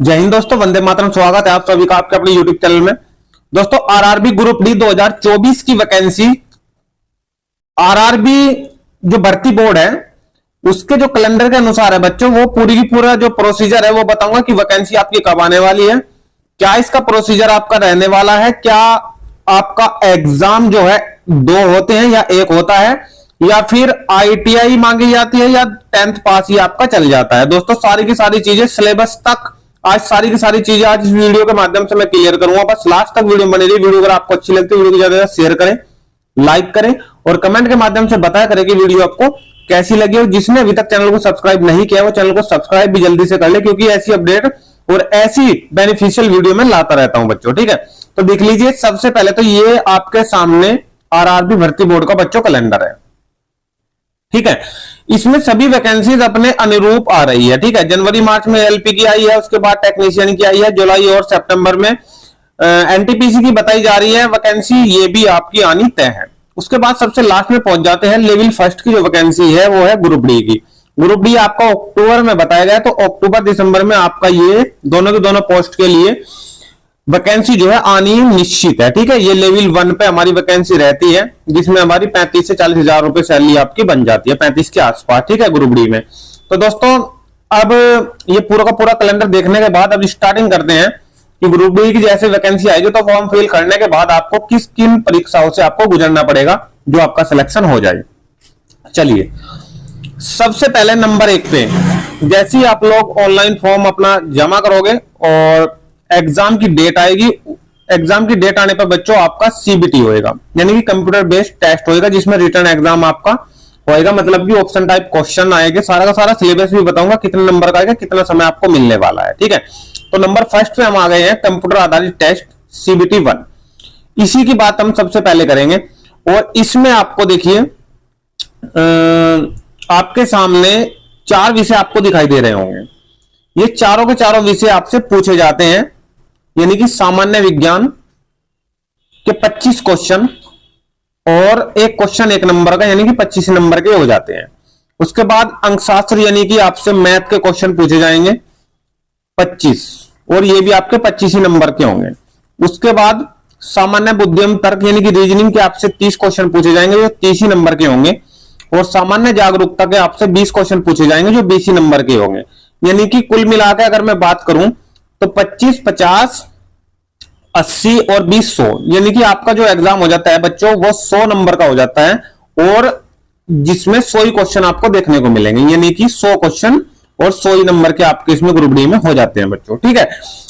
जय हिंद दोस्तों, वंदे मातरम। स्वागत है आप सभी का आपके अपने यूट्यूब चैनल में। दोस्तों, आरआरबी ग्रुप डी 2024 की वैकेंसी, आरआरबी जो भर्ती बोर्ड है उसके जो कैलेंडर के अनुसार है बच्चों, वो पूरी की पूरा जो प्रोसीजर है वो बताऊंगा कि वैकेंसी आपकी कब आने वाली है, क्या इसका प्रोसीजर आपका रहने वाला है, क्या आपका एग्जाम जो है 2 होते हैं या 1 होता है, या फिर आईटीआई मांगी जाती है या 10th पास ही आपका चल जाता है। दोस्तों, सारी की सारी चीजें सिलेबस तक आज सारी की सारी चीजें आज इस वीडियो के माध्यम से मैं क्लियर करूंगा। बस लास्ट तक वीडियो बनी रही। वीडियो अगर आपको अच्छी लगती है, वीडियो को ज्यादा से शेयर करें, लाइक करें और कमेंट के माध्यम से बताया करें कि वीडियो आपको कैसी लगी। और जिसने अभी तक चैनल को सब्सक्राइब नहीं किया वो चैनल को सब्सक्राइब भी जल्दी से कर ले, क्योंकि ऐसी अपडेट और ऐसी बेनिफिशियल वीडियो में लाता रहता हूं बच्चों। ठीक है, तो देख लीजिए। सबसे पहले तो ये आपके सामने आरआरबी भर्ती बोर्ड का बच्चों कैलेंडर है। ठीक है, इसमें सभी वैकेंसीज अपने अनुरूप आ रही है। ठीक है, जनवरी मार्च में एलपी की आई है, उसके बाद टेक्नीशियन की आई है, जुलाई और सितंबर में एनटीपीसी की बताई जा रही है वैकेंसी, ये भी आपकी आनी तय है। उसके बाद सबसे लास्ट में पहुंच जाते हैं लेवल फर्स्ट की जो वैकेंसी है वो है ग्रुप डी की। ग्रुप डी आपका अक्टूबर में बताया गया, तो अक्टूबर दिसंबर में आपका ये दोनों के दोनों पोस्ट के लिए वैकेंसी जो है आनी निश्चित है। ठीक है, ये लेवल 1 पे हमारी वैकेंसी रहती है, जिसमें हमारी 35 से 40 हजार रुपए सैलरी आपकी बन जाती है, 35 के आसपास। ठीक है, ग्रुप डी में। तो दोस्तों, अब ये पूरा का पूरा कैलेंडर देखने के बाद अब स्टार्टिंग करते हैं कि ग्रुप डी की जैसे वैकेंसी आएगी तो फॉर्म फिल करने के बाद आपको किस किन परीक्षाओं से आपको गुजरना पड़ेगा जो आपका सिलेक्शन हो जाए। चलिए, सबसे पहले नंबर 1 पे जैसे ही आप लोग ऑनलाइन फॉर्म अपना जमा करोगे और एग्जाम की डेट आएगी, एग्जाम की डेट आने पर बच्चों आपका सीबीटी होएगा, यानी कि कंप्यूटर बेस्ड टेस्ट होएगा, जिसमें रिटर्न एग्जाम आपका होएगा। मतलब कि ऑप्शन टाइप क्वेश्चन आएंगे, सारा का सारा सिलेबस भी बताऊंगा कितने नंबर का आएगा, कितना समय आपको मिलने वाला है। ठीक है, तो नंबर फर्स्ट पे हम आ गए हैं, कंप्यूटर आधारित टेस्ट सीबीटी 1। इसी की बात हम सबसे पहले करेंगे। और इसमें आपको देखिए, आपके सामने 4 विषय आपको दिखाई दे रहे होंगे। ये चारों के चारों विषय आपसे पूछे जाते हैं, यानी कि सामान्य विज्ञान के 25 क्वेश्चन और एक क्वेश्चन 1 नंबर का, यानी कि 25 नंबर के हो जाते हैं। उसके बाद अंकशास्त्र, यानी कि आपसे मैथ के क्वेश्चन पूछे जाएंगे 25, और ये भी आपके 25 ही नंबर के होंगे। उसके बाद सामान्य बुद्धिमत्ता तर्क, यानी कि रीजनिंग के आपसे 30 क्वेश्चन पूछे जाएंगे जो 30 ही नंबर के होंगे। और सामान्य जागरूकता के आपसे 20 क्वेश्चन पूछे जाएंगे जो 20 ही नंबर के होंगे। यानी कि कुल मिलाकर अगर मैं बात करूं तो 25, 50, 80 और 20, 100, यानी कि आपका जो एग्जाम हो जाता है बच्चों वो 100 नंबर का हो जाता है, और जिसमें 100 ही क्वेश्चन आपको देखने को मिलेंगे, यानी कि 100 क्वेश्चन और 100 ही नंबर के आपके इसमें ग्रुप डी में हो जाते हैं बच्चों। ठीक है,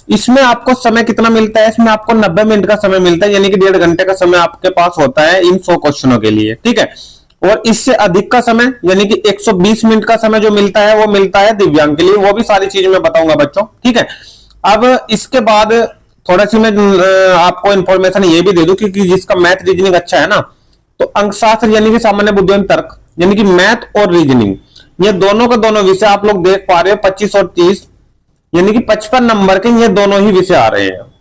इसमें आपको समय कितना मिलता है? इसमें आपको 90 मिनट का समय मिलता है, यानी कि 1.5 घंटे का समय आपके पास होता है इन 100 क्वेश्चनों के लिए। ठीक है, और इससे अधिक का समय, यानी कि 120 मिनट का समय जो मिलता है वो मिलता है दिव्यांग के लिए। वो भी सारी चीजें मैं बताऊंगा बच्चों। ठीक है, अब इसके बाद थोड़ा सी मैं आपको इंफॉर्मेशन ये भी दे दूं कि जिसका मैथ रीजनिंग अच्छा है ना, तो अंकशास्त्र यानी कि सामान्य बुद्धिमत्ता तर्क, यानी कि मैथ और रीजनिंग, ये दोनों के दोनों विषय आप लोग देख पा रहे हो 25 और 30, यानी कि 55 नंबर के ये दोनों ही विषय आ रहे हैं।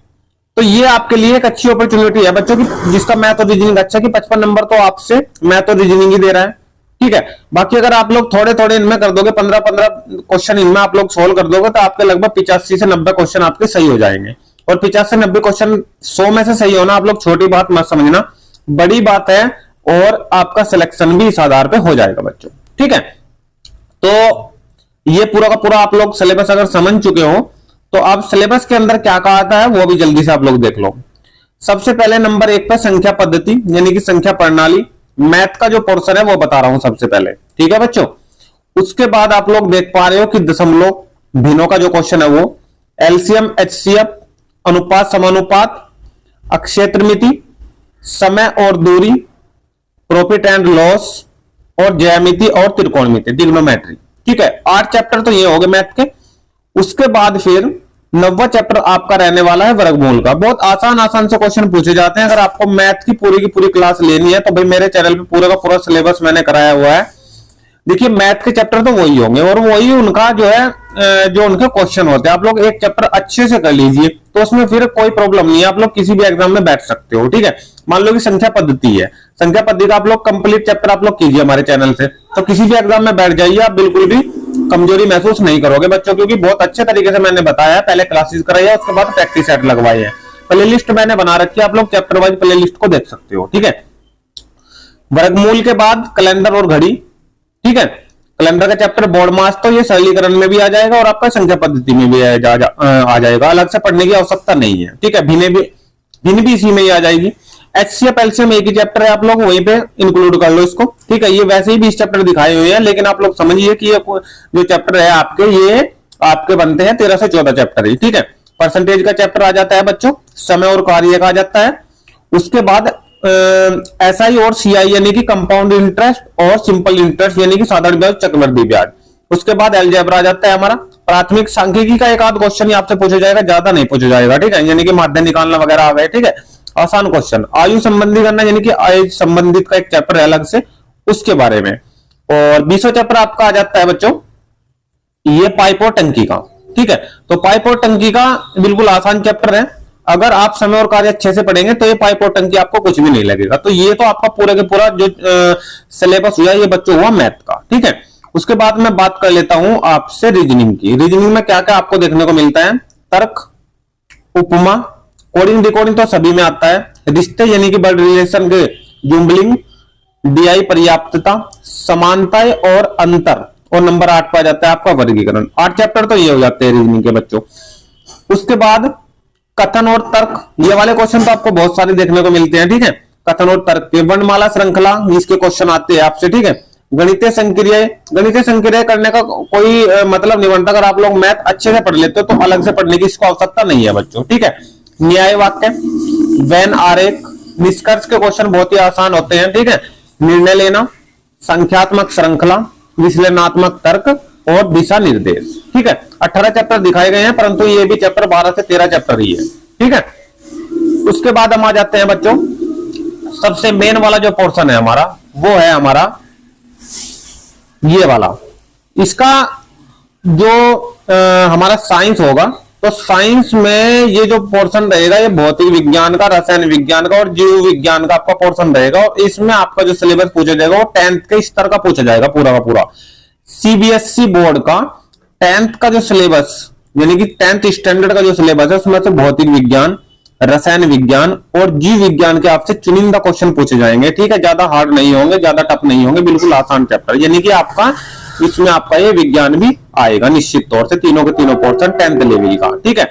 तो ये आपके लिए एक अच्छी अपॉर्चुनिटी है बच्चों की, जिसका मैथ और रीजनिंग अच्छा, कि 55 नंबर तो आपसे मैथ और रीजनिंग ही दे रहा है। ठीक है, बाकी अगर आप लोग थोड़े थोड़े इनमें कर दोगे, 15-15 क्वेश्चन इनमें आप लोग सोल्व कर दोगे, तो आपके लगभग 85 से 90 क्वेश्चन आपके सही हो जाएंगे। और 50 से 90 क्वेश्चन 100 में से सही होना आप लोग छोटी बात मत समझना, बड़ी बात है, और आपका सिलेक्शन भी इस आधार पर हो जाएगा बच्चों। ठीक है, तो ये पूरा का पूरा आप लोग सिलेबस अगर समझ चुके हो तो अब सिलेबस के अंदर क्या कहा आता है वो भी जल्दी से आप लोग देख लो। सबसे पहले नंबर 1 पर संख्या पद्धति, यानी कि संख्या प्रणाली, मैथ का जो पोर्शन है वो बता रहा हूं सबसे पहले। ठीक है बच्चों, उसके बाद आप लोग देख पा रहे हो कि दशमलव भिन्नों का जो क्वेश्चन है वो, एलसीएम, एचसीएफ, अनुपात समानुपात, अक्षेत्रमिति, समय और दूरी, प्रॉफिट एंड लॉस, और ज्यामिति और त्रिकोणमिति, ट्रिग्नोमेट्री। ठीक है, 8 चैप्टर तो ये हो गए मैथ के। उसके बाद फिर 9वां चैप्टर आपका रहने वाला है वर्गमूल का। बहुत आसान आसान से क्वेश्चन पूछे जाते हैं। अगर आपको मैथ की पूरी क्लास लेनी है तो भाई मेरे चैनल पे पूरा का पूरा सिलेबस मैंने कराया हुआ है। देखिए, मैथ के चैप्टर तो वही होंगे और वही उनका जो है जो उनके क्वेश्चन होते हैं, आप लोग एक चैप्टर अच्छे से कर लीजिए तो उसमें फिर कोई प्रॉब्लम नहीं है, आप लोग किसी भी एग्जाम में बैठ सकते हो। ठीक है, मान लो कि संख्या पद्धति है, संख्या पद्धति का आप लोग कंप्लीट चैप्टर आप लोग कीजिए हमारे चैनल से, तो किसी भी एग्जाम में बैठ जाइए, आप बिल्कुल भी कमजोरी महसूस नहीं करोगे बच्चों, क्योंकि बहुत अच्छे तरीके से मैंने बताया है, पहले क्लासेस कराई है, उसके बाद प्रैक्टिस सेट लगवाई है, प्ले लिस्ट मैंने बना रखी है, आप लोग चैप्टर वाइज प्ले लिस्ट को देख सकते हो। ठीक है, वर्गमूल के बाद कैलेंडर और घड़ी। ठीक है, कैलेंडर का चैप्टर बोर्ड मास, तो ये सरलीकरण में भी आ जाएगा और आपका संख्या पद्धति में भी आ जाएगा, अलग से पढ़ने की आवश्यकता नहीं है। ठीक है, भिन्न भी इसी में ही आ जाएगी। एचसीएफ एलसीएम एक ही चैप्टर है, आप लोग वहीं पे इंक्लूड कर लो इसको। ठीक है, ये वैसे ही 20 चैप्टर दिखाए हुए हैं, लेकिन आप लोग समझिए कि ये जो चैप्टर है आपके, ये आपके बनते हैं 13 से 14 चैप्टर ही। ठीक है, परसेंटेज का चैप्टर आ जाता है बच्चों, समय और कार्य का आ जाता है, उसके बाद एसआई और सीआई यानी कि कंपाउंड इंटरेस्ट और सिंपल इंटरेस्ट यानी कि साधारण ब्याज चक्रवृद्धि ब्याज, उसके बाद अलजेब्रा आ जाता है हमारा। प्राथमिक सांख्यिकी का एक आध क्वेश्चन ही आपसे पूछा जाएगा, ज्यादा नहीं पूछा जाएगा। ठीक है, यानी कि माध्य निकालना वगैरह आ गए। ठीक है, आसान क्वेश्चन। आयु संबंधी करना यानी कि आयु संबंधित का एक चैप्टर है अलग से, उसके बारे में। और 20वां चैप्टर आपका आ जाता है बच्चों ये पाइप और टंकी का। ठीक है, तो पाइप और टंकी का बिल्कुल आसान चैप्टर है, अगर आप समय और कार्य अच्छे से पढ़ेंगे तो ये पाइप और टंकी आपको कुछ भी नहीं लगेगा। तो ये तो आपका पूरा के पूरा जो सिलेबस हुआ ये बच्चों हुआ मैथ का। ठीक है, उसके बाद मैं बात कर लेता हूं आपसे रीजनिंग की। रीजनिंग में क्या क्या आपको देखने को मिलता है, तर्क, उपमा, कोडिंग डिकोडिंग तो सभी में आता है, रिश्ते यानी कि ब्लड रिलेशन के जुम्बलिंग, डीआई पर्याप्तता, समानताएं और अंतर, और नंबर 8 पर जाता है आपका वर्गीकरण। 8 चैप्टर तो ये हो जाते हैं रीजनिंग के बच्चों। उसके बाद कथन और तर्क, ये वाले क्वेश्चन तो आपको बहुत सारे देखने को मिलते हैं। ठीक है, कथन और तर्क के वर्णमाला श्रृंखला, इसके क्वेश्चन आते हैं आपसे। ठीक है, गणितीय संक्रियाएं करने का कोई मतलब नहीं बनता, अगर आप लोग मैथ अच्छे से पढ़ लेते हो तो अलग से पढ़ने की इसको आवश्यकता नहीं है बच्चों। ठीक है, न्याय वाक्य, वेन आरेख, निष्कर्ष के क्वेश्चन बहुत ही आसान होते हैं। ठीक है, निर्णय लेना, संख्यात्मक श्रृंखला, विश्लेषणात्मक तर्क और दिशा निर्देश। ठीक है, 18 चैप्टर दिखाए गए हैं, परंतु ये भी चैप्टर 12 से 13 चैप्टर ही है। ठीक है, उसके बाद हम आ जाते हैं बच्चों सबसे मेन वाला जो पोर्शन है हमारा, वो है हमारा ये वाला। इसका जो हमारा साइंस होगा, तो साइंस में ये जो पोर्शन रहेगा ये भौतिक विज्ञान का, रसायन विज्ञान का और जीव विज्ञान का आपका पोर्शन रहेगा, और इसमें आपका जो सिलेबस पूछा जाएगा वो 10th के स्तर का पूछा जाएगा पूरा का पूरा। सीबीएसई बोर्ड का 10th का जो सिलेबस यानी कि 10th स्टैंडर्ड का जो सिलेबस है उसमें से भौतिक विज्ञान, रसायन विज्ञान और जीव विज्ञान के आपसे चुनिंदा क्वेश्चन पूछे जाएंगे। ठीक है, ज्यादा हार्ड नहीं होंगे, ज्यादा टफ नहीं होंगे, बिल्कुल आसान चैप्टर, यानी कि आपका इसमें आपका ये विज्ञान भी आएगा निश्चित तौर से, तीनों के तीनों पोर्शन 10th लेवल का। ठीक है,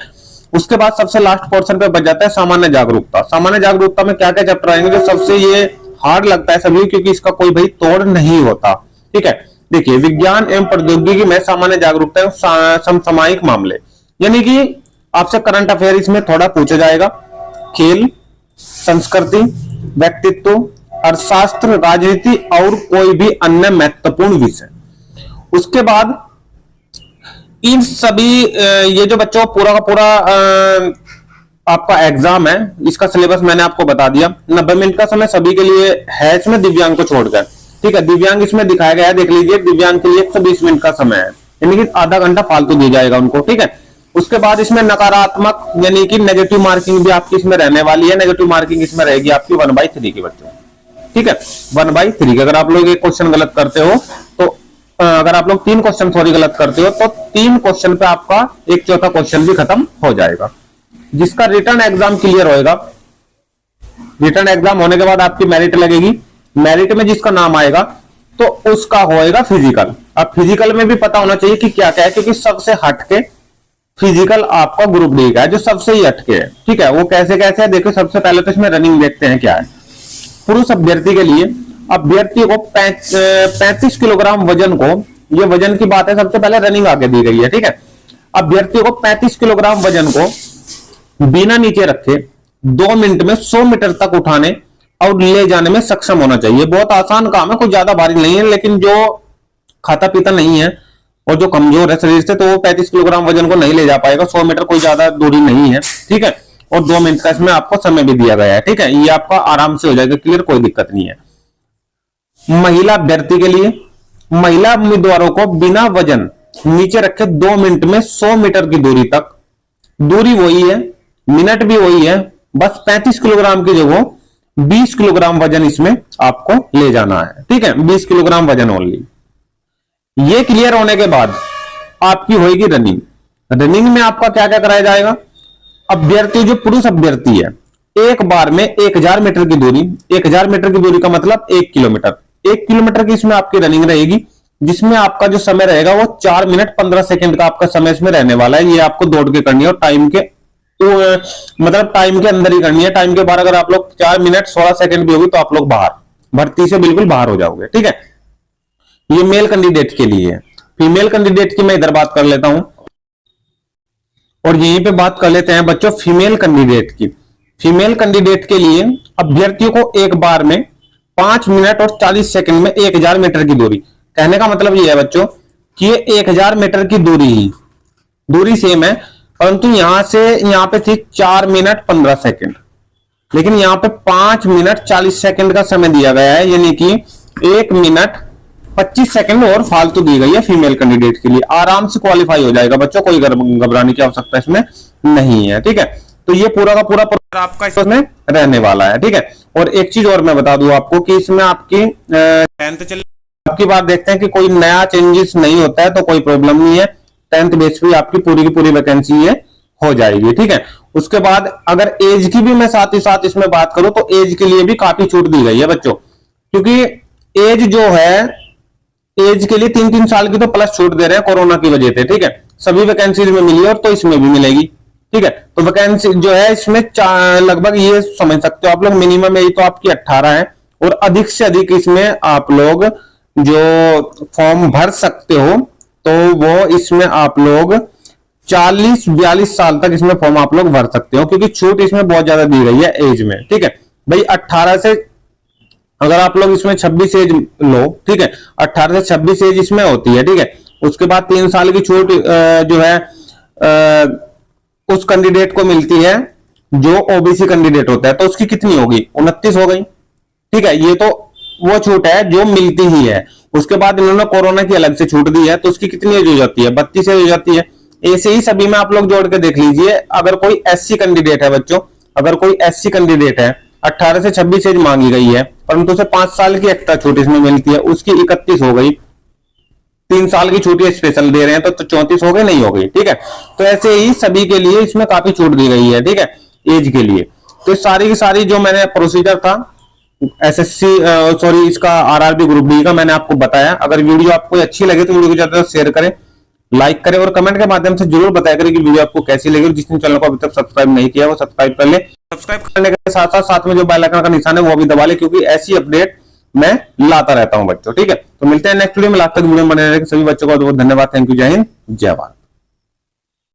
उसके बाद सबसे लास्ट पोर्शन पे बच जाता है सामान्य जागरूकता। सामान्य जागरूकता में क्या क्या चैप्टर आएंगे जो सबसे ये हार्ड लगता है सभी, क्योंकि इसका कोई भाई तोड़ नहीं होता। ठीक है, देखिए विज्ञान एवं प्रौद्योगिकी में सामान्य जागरूकता एवं समसामयिक मामले, यानी कि आपसे करंट अफेयर इसमें थोड़ा पूछा जाएगा, खेल, संस्कृति, व्यक्तित्व, अर्थशास्त्र, राजनीति और कोई भी अन्य महत्वपूर्ण विषय। उसके बाद इन सभी ये जो बच्चों पूरा का पूरा आपका एग्जाम है, इसका सिलेबस मैंने आपको बता दिया। 90 मिनट का समय सभी के लिए है इसमें, दिव्यांग को छोड़कर। ठीक है, दिव्यांग इसमें दिखाया गया है, देख लीजिए, दिव्यांग के लिए 120 मिनट का समय है, यानी कि आधा घंटा फालतू दिया जाएगा उनको। ठीक है, उसके बाद इसमें नकारात्मक यानी कि नेगेटिव मार्किंग भी आपकी इसमें रहने वाली है। नेगेटिव मार्किंग इसमें रहेगी आपकी 1/3 की बच्चों। ठीक है, 1/3 अगर आप लोग एक क्वेश्चन गलत करते हो तो अगर आप लोग 3 क्वेश्चन सॉरी गलत करते हो तो 3 क्वेश्चन पे आपका 1/4 क्वेश्चन भी खत्म हो जाएगा। जिसका रिटर्न एग्जाम क्लियर होएगा, रिटर्न एग्जाम होने के बाद आपकी मेरिट लगेगी, मेरिट में जिसका नाम आएगा तो उसका होएगा फिजिकल। अब फिजिकल में भी पता होना चाहिए कि क्या क्या है, क्योंकि सबसे हटके फिजिकल आपका ग्रुप डी का है, जो सबसे ही हटके है। ठीक है, वो कैसे कैसे है देखो, सबसे पहले तो इसमें रनिंग देखते हैं क्या है। पुरुष अभ्यर्थी के लिए अभ्यर्थी को 35 किलोग्राम वजन को, ये वजन की बात है, सबसे पहले रनिंग आगे दी गई है। ठीक है, अभ्यर्थी को 35 किलोग्राम वजन को बिना नीचे रखे 2 मिनट में 100 मीटर तक उठाने और ले जाने में सक्षम होना चाहिए। बहुत आसान काम है, कोई ज्यादा भारी नहीं है, लेकिन जो खाता पीता नहीं है और जो कमजोर है शरीर से तो वो 35 किलोग्राम वजन को नहीं ले जा पाएगा। 100 मीटर कोई ज्यादा दूरी नहीं है। ठीक है, और 2 मिनट का इसमें आपको समय भी दिया गया है। ठीक है, ये आपका आराम से हो जाएगा क्लियर, कोई दिक्कत नहीं है। महिला अभ्यर्थी के लिए, महिला उम्मीदवारों को बिना वजन नीचे रखे 2 मिनट में 100 मीटर की दूरी तक, दूरी वही है, मिनट भी वही है, बस 35 किलोग्राम की जगह 20 किलोग्राम वजन इसमें आपको ले जाना है। ठीक है, 20 किलोग्राम वजन ओनली। ये क्लियर होने के बाद आपकी होगी रनिंग। रनिंग में आपका क्या क्या कराया जाएगा? अभ्यर्थी, जो पुरुष अभ्यर्थी है, एक बार में 1000 मीटर की दूरी, 1000 मीटर की दूरी का मतलब 1 किलोमीटर, 1 किलोमीटर की इसमें आपकी रनिंग रहेगी, जिसमें आपका जो समय रहेगा वो 4 मिनट 15 सेकंड का आपका समय इसमें रहने वाला है। ये आपको दौड़ के करनी है और टाइम के मतलब टाइम के अंदर ही करनी है। टाइम के बाहर अगर आप लोग 4 मिनट 16 सेकंड भी होगी तो आप लोग बाहर, भर्ती से बिल्कुल बाहर हो जाओगे। ठीक है, ये मेल कैंडिडेट के लिए है। फीमेल कैंडिडेट की मैं इधर बात कर लेता हूं और यहीं पे बात कर लेते हैं बच्चों फीमेल कैंडिडेट की। फीमेल कैंडिडेट के लिए अभ्यर्थियों को एक बार में 5 मिनट और 40 सेकंड में 1000 मीटर की दूरी, कहने का मतलब ये है बच्चों कि ये 1000 मीटर की दूरी सेम है, परंतु यहां से यहां पे थी 4 मिनट 15 सेकंड, लेकिन यहां पे 5 मिनट 40 सेकंड का समय दिया गया है, यानी कि 1 मिनट 25 सेकंड और फालतू दी गई है फीमेल कैंडिडेट के लिए। आराम से क्वालिफाई हो जाएगा बच्चों, कोई घबराने की आवश्यकता इसमें नहीं है। ठीक है, तो ये पूरा का पूरा आपका इसमें रहने वाला है। ठीक है, और एक चीज और मैं बता दूं आपको कि इसमें आपकी 10th चल आपकी बात देखते हैं कि कोई नया चेंजेस नहीं होता है तो कोई प्रॉब्लम नहीं है। 10th बेस पे आपकी पूरी की पूरी वैकेंसी ये हो जाएगी। ठीक है, उसके बाद अगर एज की भी मैं साथ ही साथ इसमें बात करूं तो एज के लिए भी काफी छूट दी गई है बच्चों, क्योंकि एज जो है, एज के लिए 3-3 साल की तो प्लस छूट दे रहे हैं कोरोना की वजह से। ठीक है, सभी वैकेंसीज में मिली और तो इसमें भी मिलेगी। ठीक है, तो वैकेंसी जो है इसमें लगभग ये समझ सकते हो आप लोग, मिनिमम एज तो आपकी 18 है और अधिक से अधिक इसमें आप लोग जो फॉर्म भर सकते हो तो वो इसमें आप लोग 40-42 साल तक इसमें फॉर्म आप लोग भर सकते हो, क्योंकि छूट इसमें बहुत ज्यादा दी गई है एज में। ठीक है भाई, 18 से अगर आप लोग इसमें 26 एज लो, ठीक है, 18 से 26 एज इसमें होती है। ठीक है, उसके बाद 3 साल की छूट जो है उस कैंडिडेट को मिलती है जो ओबीसी कैंडिडेट होता है, तो उसकी कितनी होगी? 29 हो गई। ठीक है, ये तो वो छूट है जो मिलती ही है। उसके बाद इन्होंने कोरोना की अलग से छूट दी है, तो उसकी कितनी एज हो जाती है? 32 एज हो जाती है। ऐसे ही सभी में आप लोग जोड़ के देख लीजिए। अगर कोई एससी कैंडिडेट है बच्चों, अगर कोई एससी कैंडिडेट है, 18 से 26 एज मांगी गई है, परंतु उसे 5 साल की एक्स्ट्रा छूट इसमें मिलती है, उसकी 31 हो गई। 3 साल की छूट स्पेशल दे रहे हैं तो 34 हो गई, नहीं हो गई। ठीक है, तो ऐसे ही सभी के लिए इसमें काफी छूट दी गई है। ठीक है, एज के लिए। तो सारी की सारी जो मैंने प्रोसीजर था एसएससी सॉरी इसका आरआरबी ग्रुप डी का मैंने आपको बताया। अगर वीडियो आपको अच्छी लगे तो वीडियो को ज्यादा शेयर करें, लाइक करें और कमेंट के माध्यम से जरूर बताया करें कि वीडियो आपको कैसी लगी। जिसने चैनल को अभी तक सब्सक्राइब नहीं किया वो सब्सक्राइब कर ले। सब्सक्राइब करने के साथ साथ में जो बेल आइकन का निशान है वो भी दबा ले, क्योंकि ऐसी अपडेट मैं लाता रहता हूं बच्चों। ठीक है, तो मिलते हैं नेक्स्ट वीडियो में। लास्ट तक वीडियो बने रहने के सभी बच्चों को बहुत धन्यवाद। थैंक यू, जय हिंद, जय भारत।